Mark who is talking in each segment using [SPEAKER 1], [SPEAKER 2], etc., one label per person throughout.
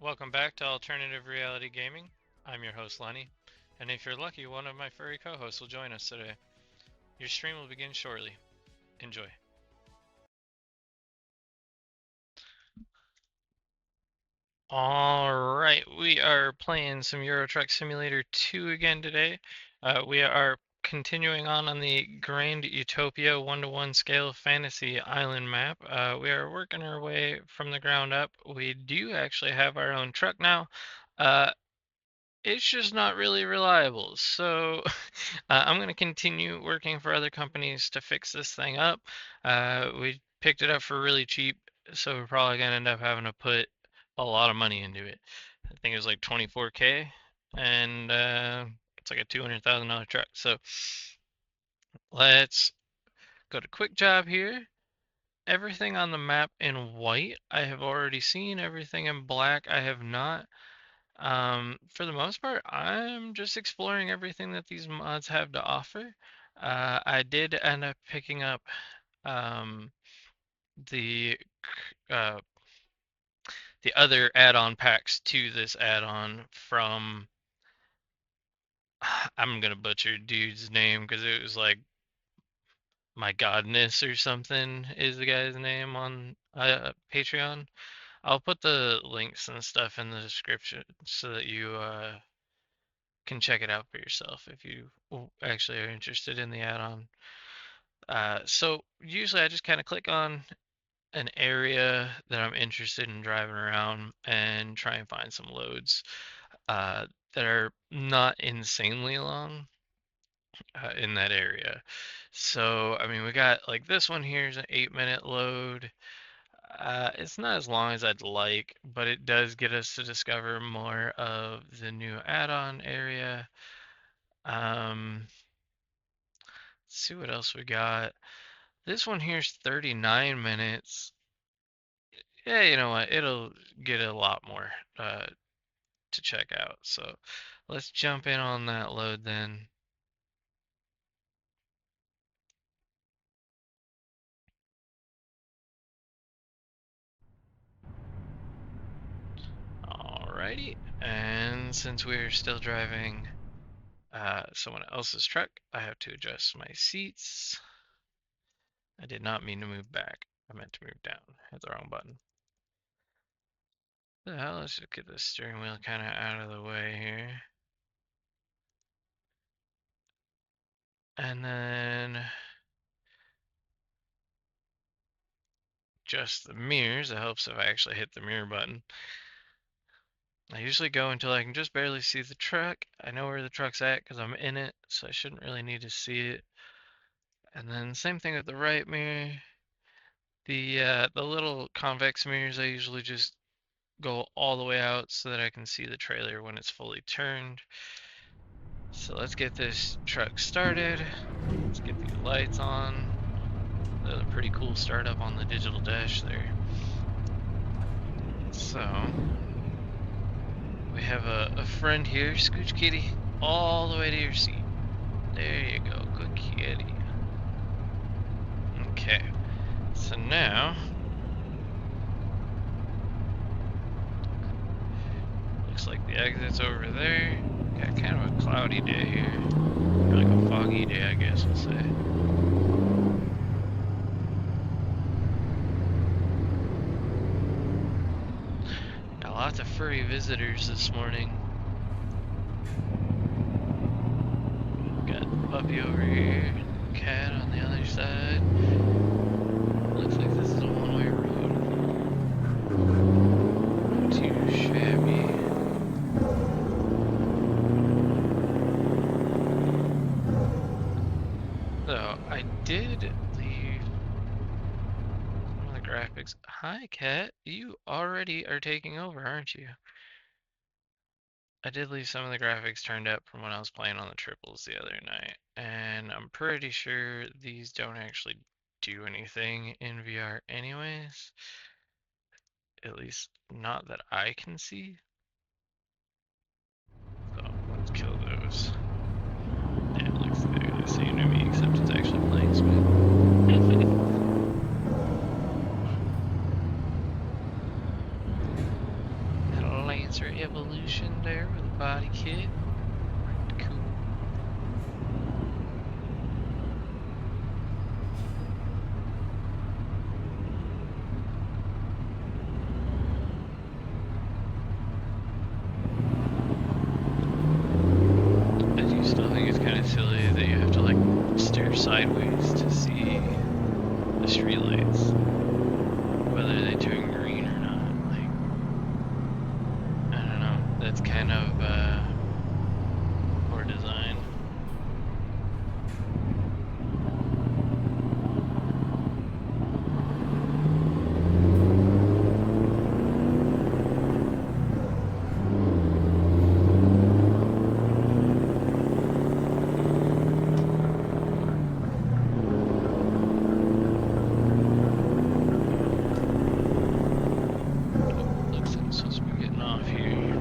[SPEAKER 1] Welcome back to Alternative Reality Gaming. I'm your host, Lenny, and if you're lucky, one of my furry co-hosts will join us today. Your stream will begin shortly. Enjoy. Alright, we are playing some Euro Truck Simulator 2 again today. We are continuing on the Grand Utopia 1-to-1 scale fantasy island map. We are working our way from the ground up. We do actually have our own truck now. It's just not really reliable. So I'm going to continue working for other companies to fix this thing up. We picked it up for really cheap, so we're probably going to end up having to put a lot of money into it. I think it was like 24K, and it's like a $200,000 truck. So let's go to quick job here. Everything on the map in white I have already seen. Everything in black I have not. For the most part, I'm just exploring everything that these mods have to offer. I did end up picking up um, the uh, the other add-on packs to this add-on from I'm gonna butcher dude's name because it was like my godness or something is the guy's name on Patreon. I'll put the links and stuff in the description so that you can check it out for yourself if you actually are interested in the add-on. So usually I just kind of click on an area that I'm interested in driving around and try and find some loads that are not insanely long in that area. So, I mean, we got like this one here is an 8-minute load. It's not as long as I'd like, but it does get us to discover more of the new add-on area. Let's see what else we got. This one here's 39 minutes. Yeah, you know what? It'll get a lot more to check out. So let's jump in on that load then. Alrighty. And since we're still driving someone else's truck, I have to adjust my seats. I did not mean to move back. I meant to move down. Hit the wrong button. Well, let's just get the steering wheel kind of out of the way here. And then just the mirrors. It helps if I actually hit the mirror button. I usually go until I can just barely see the truck. I know where the truck's at because I'm in it, so I shouldn't really need to see it. And then same thing with the right mirror. The little convex mirrors, I usually just go all the way out so that I can see the trailer when it's fully turned. So let's get this truck started. Let's get these lights on. That's a pretty cool startup on the digital dash there. So we have a friend here, Scooch Kitty, all the way to your seat. There you go, good kitty. Okay, so now looks like the exit's over there. Got kind of a cloudy day here, or like a foggy day, I guess we'll say. Got lots of furry visitors this morning. Got the puppy over here, cat on the other side. Looks like this is a one-way road. Not too shabby. So I did leave one of the graphics. Hi, cat. You already are taking over, aren't you? I did leave some of the graphics turned up from when I was playing on the triples the other night, and I'm pretty sure these don't actually do anything in VR anyways. At least not that I can see. So let's kill those. Yeah, it looks the same to me, except it's actually playing smooth. Lancer Evolution there with a body kit. Pretty cool. I do still think it's kind of silly that you have to like stare sideways to see the streetlights, whether they turn green or not. Like, I don't know. That's kind of poor design. Looks like I'm supposed to be getting off here.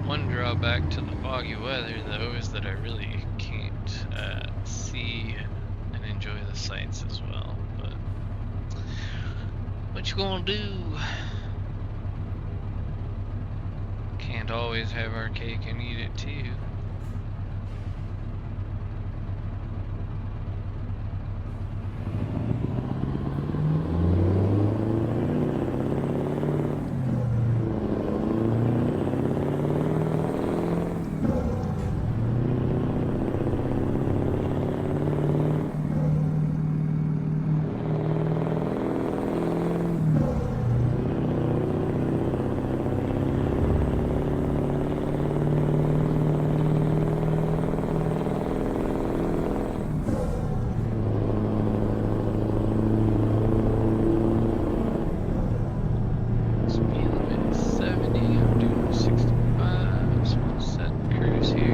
[SPEAKER 1] One drawback to the foggy weather, though, is that I really can't see and enjoy the sights as well. But what you gonna do? Can't always have our cake and eat it too. Speed limit is 70, I'm doing 65, so we'll set cruise here.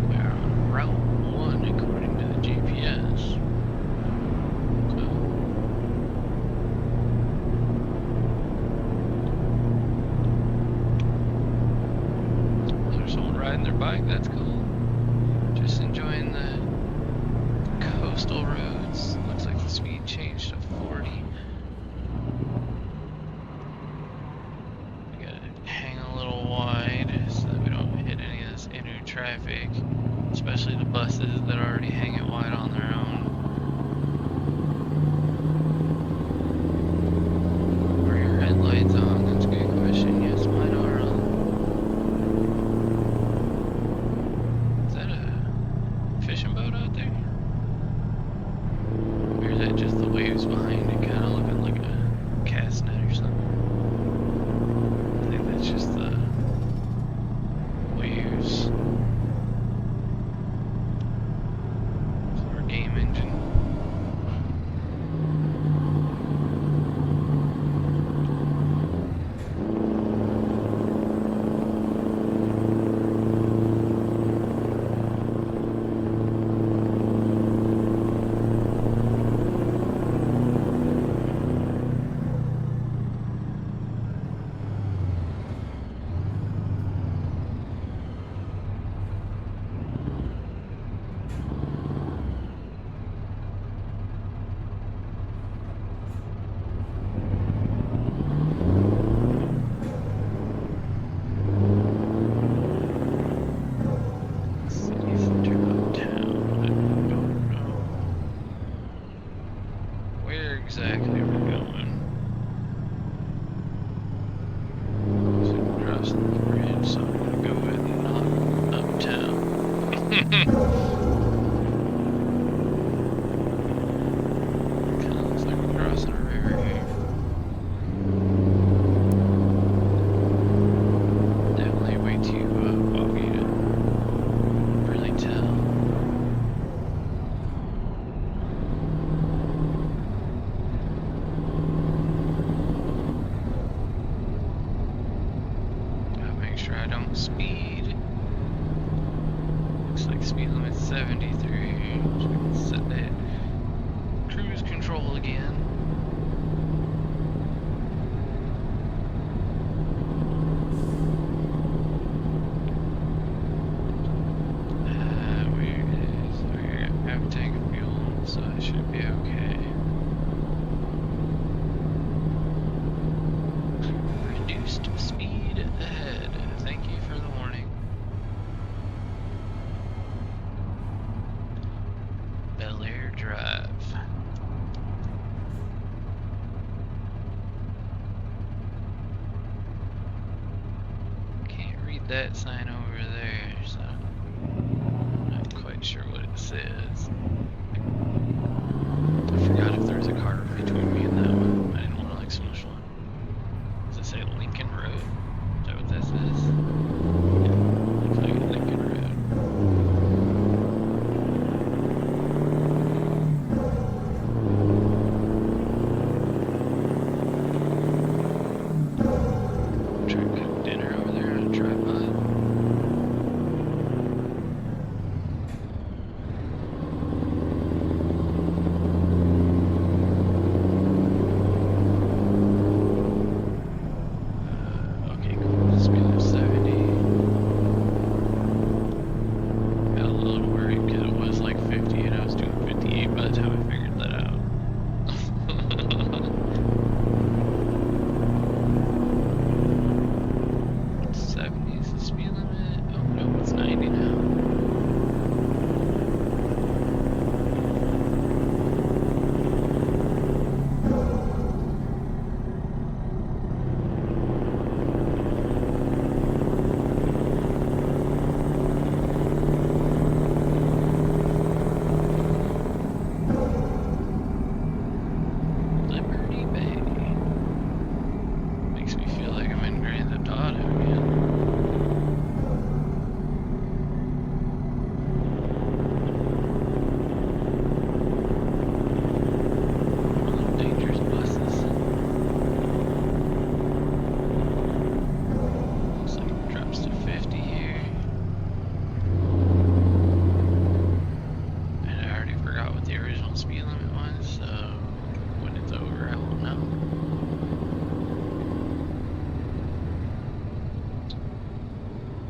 [SPEAKER 1] We are on Route 1 according to the GPS. So, there's someone riding their bike, that's cool. Just enjoying the coastal roads. Looks like the speed changed to 40. We gotta hang a little wide so that we don't hit any of this inner traffic, especially the buses that already hang it wide on their own. Are your headlights on? That's a good question. Yes, mine are on. Is that a fishing boat out there? Or is that just the waves behind it kind of looking like a cast net or something? I think that's just the waves. It's our game engine. City center of town. I don't know. Where exactly are we going? So we're crossing the bridge, so I'm gonna go with not uptown. Kinda looks like we're crossing a river here. Definitely way too foggy to speed limit 73. So we can set that cruise control again. We're half tank of fuel, so I should be okay. Reduced speed ahead. Thank you for the warning. Bel Air Drive. Can't read that sign over there, so I'm not quite sure what it says. I forgot if there was a car between me and that one. I didn't want to like smush one. Does it say Lincoln Road? Is that what this is? Yeah, looks like Lincoln Road. Try to cook dinner over there on a tripod. Okay, cool. Speed of 70. Got a little worried because it was like 50 and I was doing 58 by the time I figured that out. 70 is the speed limit. Oh no, it's 90 now. Liberty Bay. Makes me feel like I'm in Grand Utopia again. One of them dangerous buses. Looks like it drops to 50 here. And I already forgot what the original speed limit was, so when it's over, I won't know.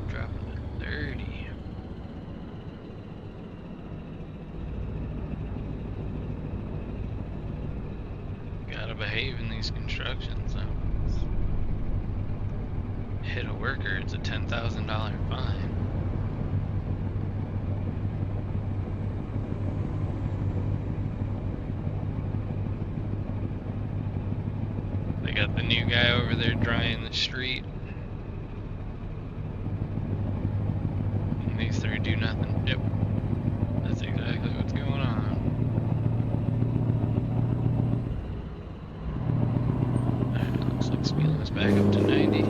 [SPEAKER 1] Dropping to 30. Gotta behave in these construction zones. Hit a worker, it's a $10,000 fine. They got the new guy over there drying the street. And these three do nothing. Yep. That's exactly what's going on. Alright, looks like speed limit's back up to 90.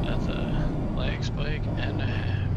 [SPEAKER 1] That's a leg spike and a half.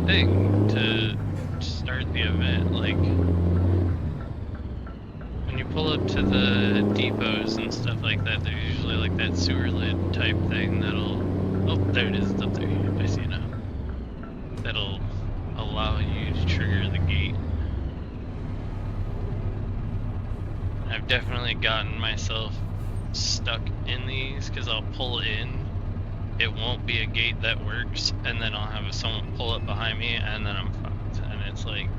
[SPEAKER 1] thing to start the event. Like, when you pull up to the depots and stuff like that, there's usually like that sewer lid type thing that'll, oh, there it is, it's up there, I see it now. That'll allow you to trigger the gate. I've definitely gotten myself stuck in these because I'll pull in, it won't be a gate that works, and then I'll have someone pull up behind me, and then I'm fucked. And it's like,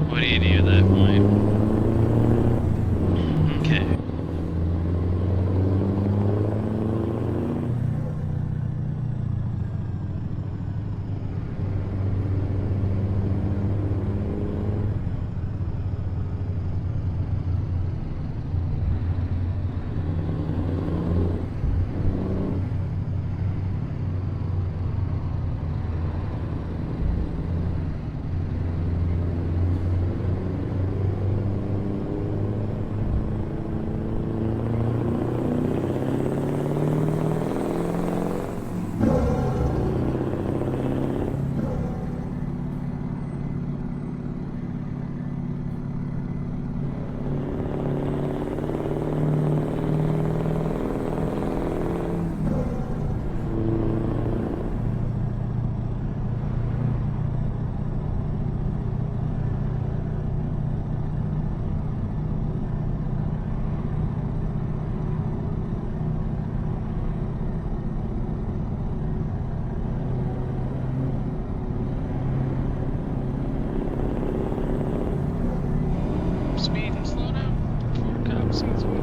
[SPEAKER 1] what do you do at that point? Okay. Speed and slow down before a cop sees me.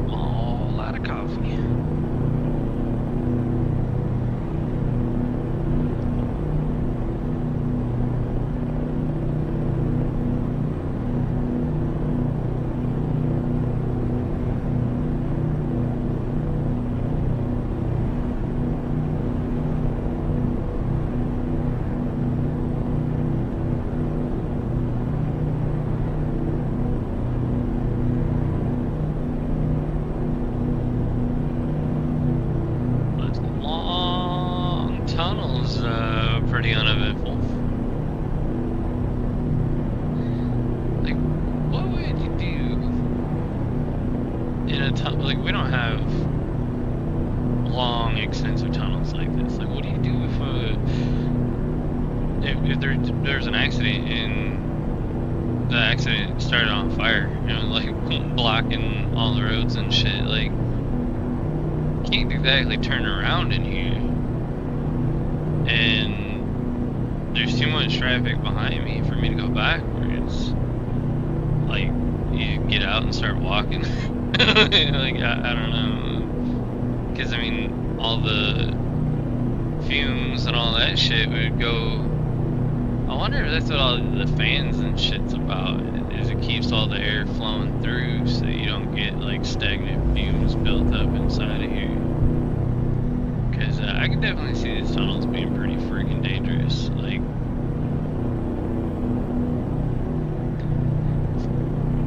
[SPEAKER 1] Oh, a lot of coffee. Tunnel's pretty uneventful. Like, what would you do in a tunnel? Like, we don't have long, extensive tunnels like this. Like, what do you do if there's an accident and the accident started on fire? You know, like blocking all the roads and shit. Like, can't exactly turn around in here. And there's too much traffic behind me for me to go backwards. Like, you get out and start walking. Like, I don't know. Because, I mean, all the fumes and all that shit would go. I wonder if that's what all the fans and shit's about. Is it keeps all the air flowing through so you don't get, like, stagnant fumes built up inside of here. Because I can definitely see these tunnels being pretty freaking dangerous. Like,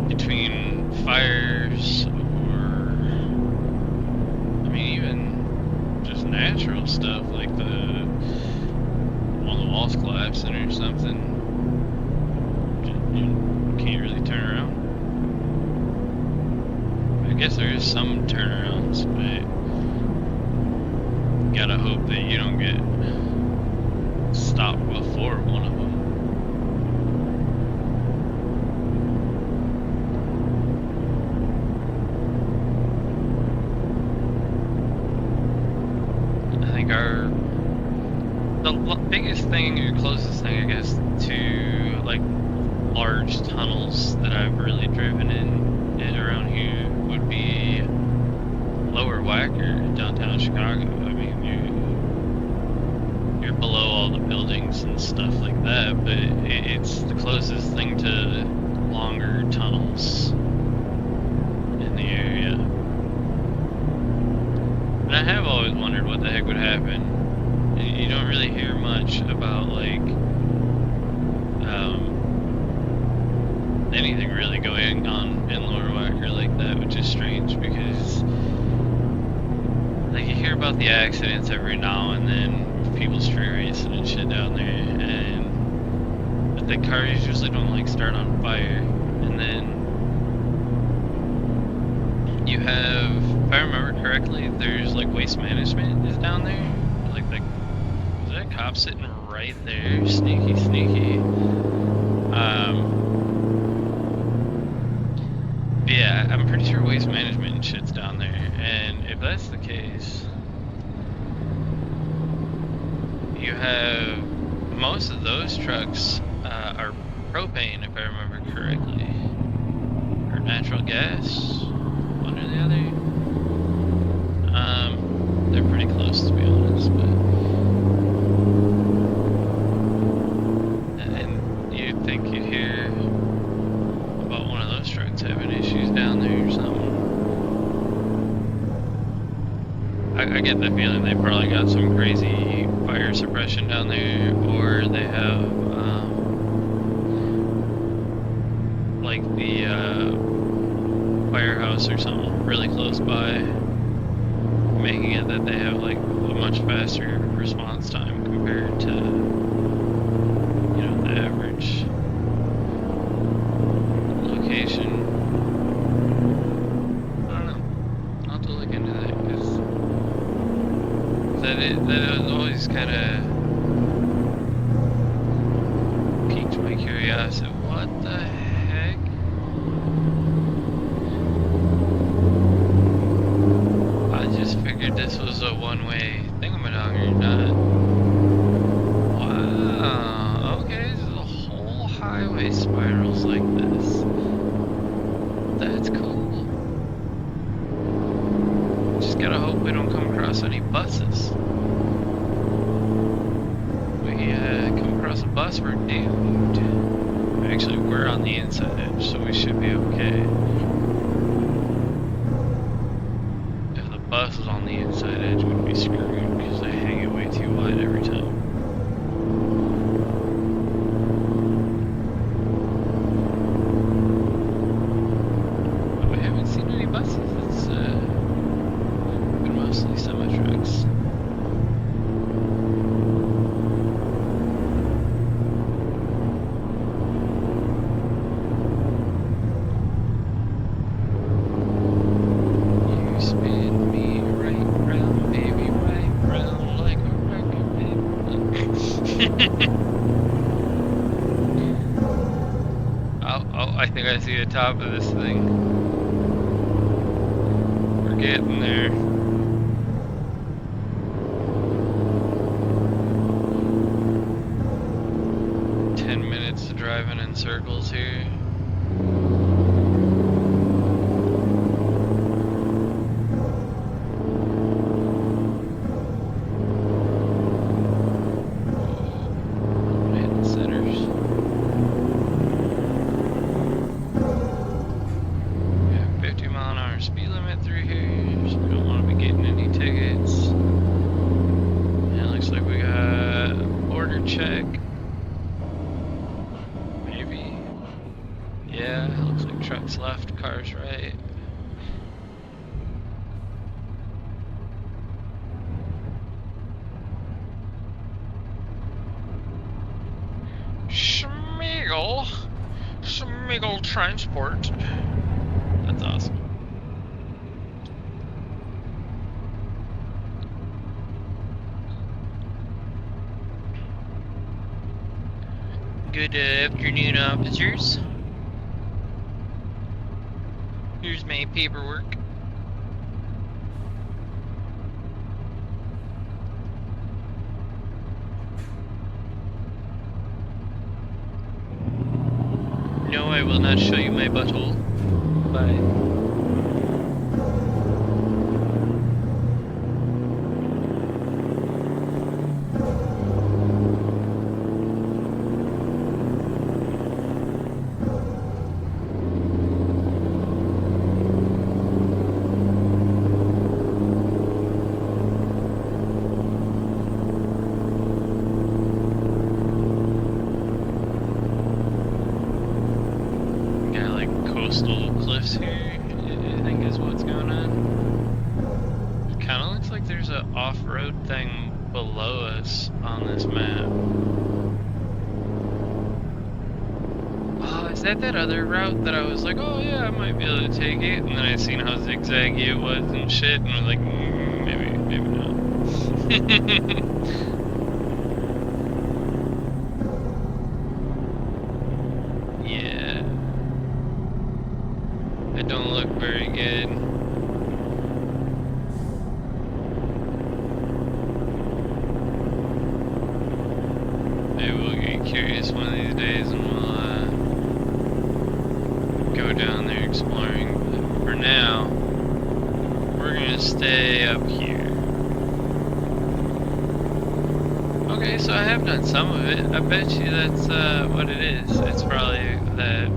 [SPEAKER 1] between fires or, I mean, even just natural stuff like one of the walls collapsing or something, you can't really turn around. I guess there is some turnarounds, but gotta hope that you don't get stopped before one of them. I think the biggest thing, or closest thing, I guess, to like large tunnels that I've really driven in around here would be Lower Wacker, downtown Chicago. I mean, you're below all the buildings and stuff like that, but it's the closest thing to longer tunnels in the area. going on in Lower Wacker like that, which is strange because like you hear about the accidents every now and then, people street racing and shit down there, and the cars usually don't like start on fire. And then you have, if I remember correctly, there's like waste management is down there. Like is that cop sitting right there? Sneaky, sneaky. Yeah, I'm pretty sure waste management and shit's down there, and if that's the case, you have most of those trucks are propane, if I remember correctly, or natural gas, one or the other. They're pretty close, to be honest, but and you'd think you'd hear about one of those trucks having issues down there or something. I get the feeling they probably got some crazy fire suppression down there, or they have like the firehouse or something really close by, making it that they have like a much faster response time compared to, you know, the average location. I don't know. I'll have to look into that, because that has always kind of piqued my curiosity. What the heck? I just figured this was a one-way thingamajigger, not. Wow. Okay, this is a whole highway spirals like this. That's cool. Just gotta hope we don't come across any buses. We come across a bus, we're doomed. Actually, we're on the inside edge, so we should be okay. If the bus is on the inside edge, we'd be screwed, because they hang it way too wide every time. But we haven't seen any buses. It's been mostly semi-trucks. I think I see the top of this thing. We're getting there. Minutes of driving in circles here. Left, cars right. Schmeagle transport. That's awesome. Good afternoon, officers. Here's my paperwork. No, I will not show you my butthole. Bye. little cliffs here, I think is what's going on. It kind of looks like there's an off-road thing below us on this map. Oh, is that other route that I was like, oh yeah, I might be able to take it, and then I seen how zigzaggy it was and shit, and I was like, maybe not. Yeah. It don't look very good. Maybe we'll get curious one of these days and we'll go down there exploring. But for now, we're gonna stay up here. Okay, so I have done some of it. I bet you that's what it is. It's probably that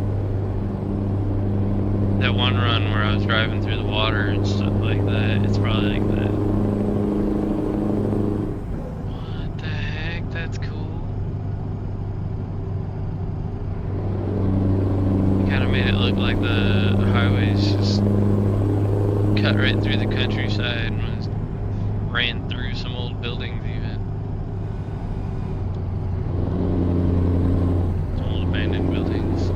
[SPEAKER 1] one run where I was driving through the water and stuff like that. It's probably like that. What the heck? That's cool. Kind of made it look like the highways just cut right through the countryside and ran through some old buildings even. Some old abandoned buildings.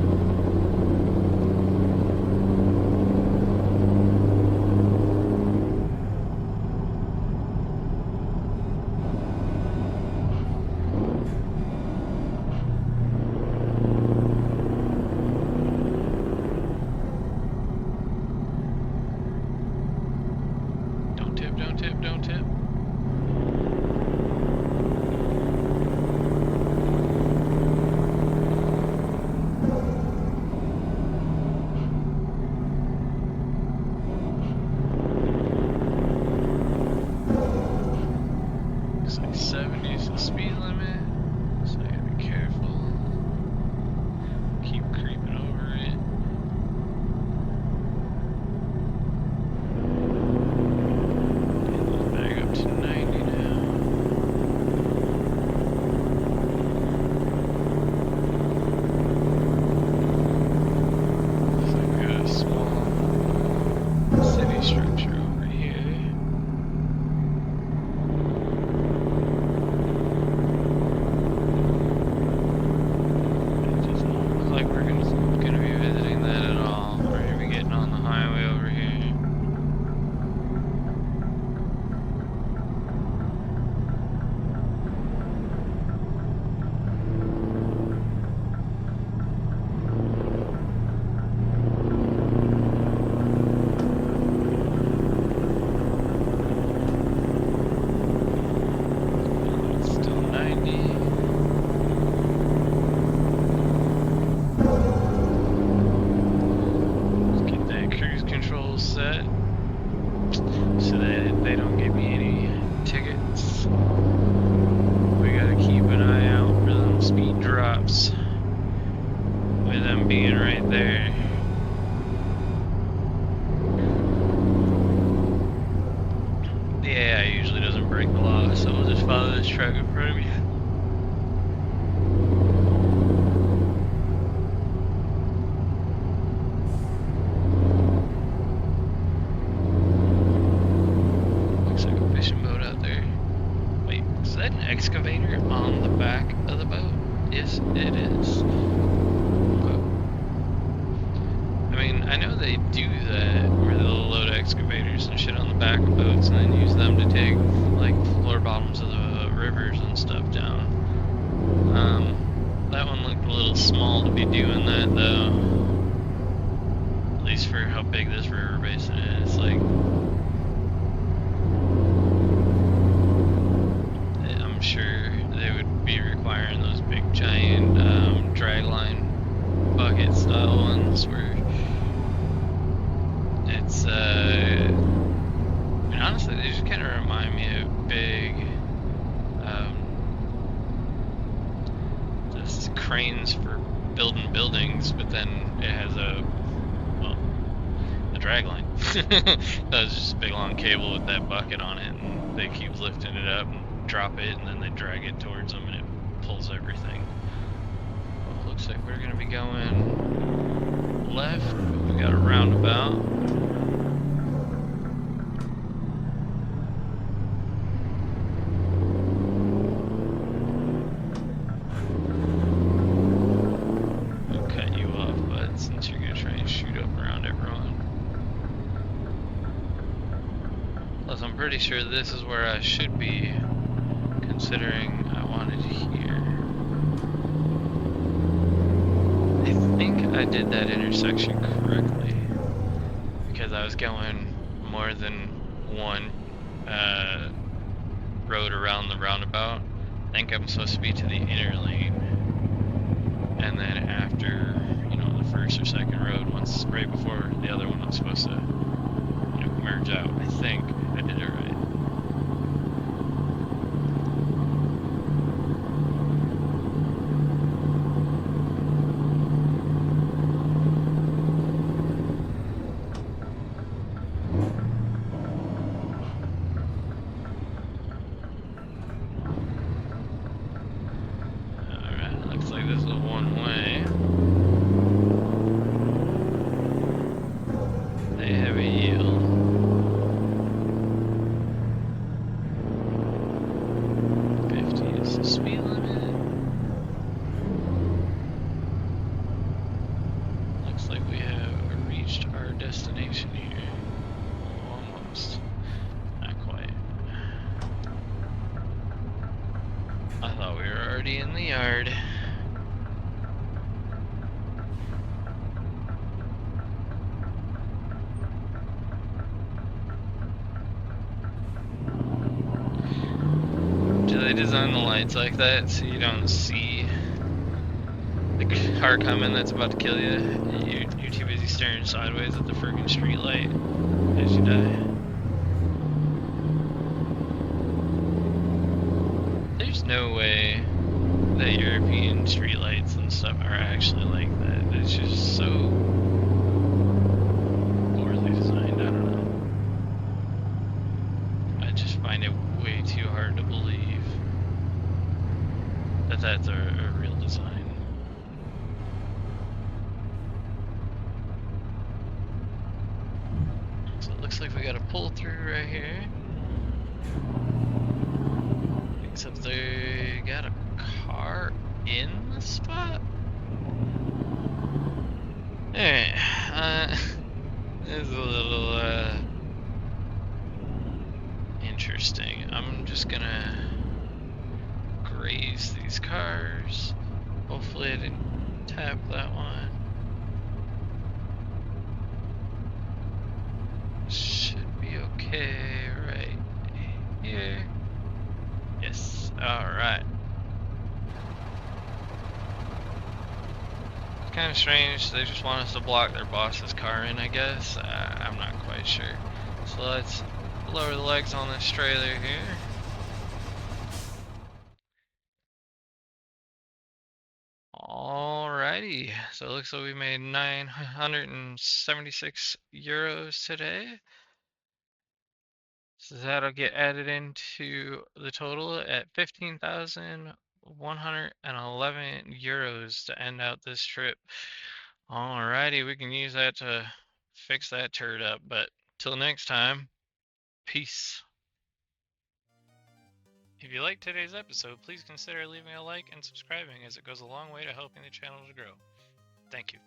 [SPEAKER 1] Don't tip. Looks like 70 is the speed limit, so I gotta be careful. Keep creeping over it. Back up to 90 now. Looks like we got a small city structure over here. It doesn't look like we're gonna be visiting that at all. We're gonna be getting on the highway over here. Still 90. Let's get that cruise control set so that they don't give me any tickets. We gotta keep an eye out for them speed drops with them being right there. The AI usually doesn't break the law, so we'll just follow this truck in front of me. Looks like a fishing boat out there. Wait, is that an excavator on the back of the boat? Yes, it is. I mean, I know they do that, where they'll load excavators and shit on the back of boats and then use them to take, like, floor bottoms of the rivers and stuff down. That one looked a little small to be doing that, though. At least for how big this river basin is. Like, I'm sure they would be requiring those big, giant, dragline bucket style ones where it's, I mean, honestly, they just kind of remind me of big, just cranes for building buildings, but then it has a drag line. That's just a big long cable with that bucket on it, and they keep lifting it up and drop it, and then they drag it towards them, and it pulls everything. Oh, look looks like we're gonna be going left. We got a roundabout. I'll cut you off, bud, since you're gonna try and shoot up around everyone. Plus, I'm pretty sure this is where I should be, considering I wanted here. I think I did that intersection correctly, because I was going more than one road around the roundabout. I think I'm supposed to be to the inner lane, and then after, you know, the first or second road, once right before the other one, I'm supposed to, you know, merge out. I think I did it right. Alright, looks like this is a one-way. They have a yield. 50 is the speed limit. Looks like we have reached our destination here. Almost. Not quite. I thought we were already in the yard. Do they design the lights like that so you don't see the car coming that's about to kill you? You're too busy staring sideways at the freaking street light as you die. There's no way that European streetlights and stuff are actually like that. It's just so poorly designed. I don't know. I just find it way too hard to believe that that's a real design. So it looks like we got a pull through right here. Except they got a car in the spot? Alright, this is a little, interesting. I'm just gonna graze these cars. Hopefully I didn't tap that one. Should be okay right here. Yes, alright. It's kind of strange, they just want us to block their boss's car in, I guess. I'm not quite sure. So let's lower the legs on this trailer here. Alrighty, so it looks like we made 976 euros today. So that'll get added into the total at 15,111 euros to end out this trip. Alrighty, we can use that to fix that turd up, but till next time, peace. If you liked today's episode, please consider leaving a like and subscribing, as it goes a long way to helping the channel to grow. Thank you.